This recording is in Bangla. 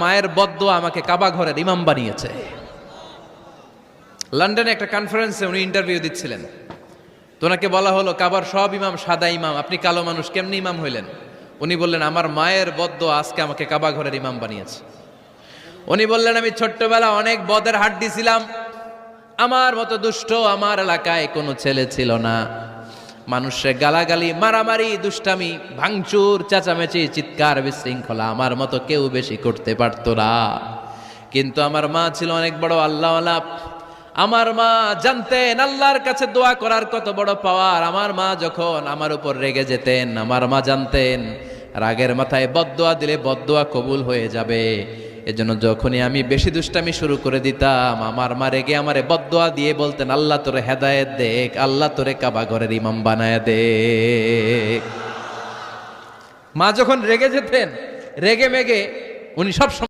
মায়ের বদদোয়া আমাকে কাবা ঘরের ইমাম বানিয়েছে। লন্ডনে একটা কনফারেন্সে উনি ইন্টারভিউ দিচ্ছিলেন, তো ওনাকে বলা হলো কাবার সব ইমাম সাদা ইমাম, আপনি কালো মানুষ কেমনি ইমাম হইলেন? উনি বললেন আমার মায়ের বদদোয়া আজকে আমাকে কাবা ঘরের ইমাম বানিয়েছে। উনি বললেন আমি ছোট্টবেলা অনেক বদের হাট দিছিলাম, আমার মতো দুষ্ট আমার এলাকায় কোনো ছেলে ছিল না। মানুষের গালাগালি, মারামারি, দুষ্টামি, ভাঙচুর, চেঁচামেচি, চিৎকার, বিশৃঙ্খলা আমার মতো কেউ বেশি করতে পারতো না। কিন্তু আমার মা ছিল অনেক বড় আল্লাহওয়ালা। আমার মা জানতেন আল্লাহর কাছে দোয়া করার কত বড় পাওয়ার। আমার মা যখন আমার উপর রেগে যেতেন, আমার মা জানতেন রাগের মাথায় বদদোয়া দিলে বদদোয়া কবুল হয়ে যাবে। এজন্য যখনই আমি বেশি দুষ্টামি শুরু করে দিতাম, আমার মা রেগে আমারে বদদোয়া দিয়ে বলতেন আল্লাহ তোরে হেদায়েত দেখ, আল্লাহ তোরে কাবা ঘরের ইমাম বানায় দে। মা যখন রেগে যেতেন, রেগে মেগে উনি সব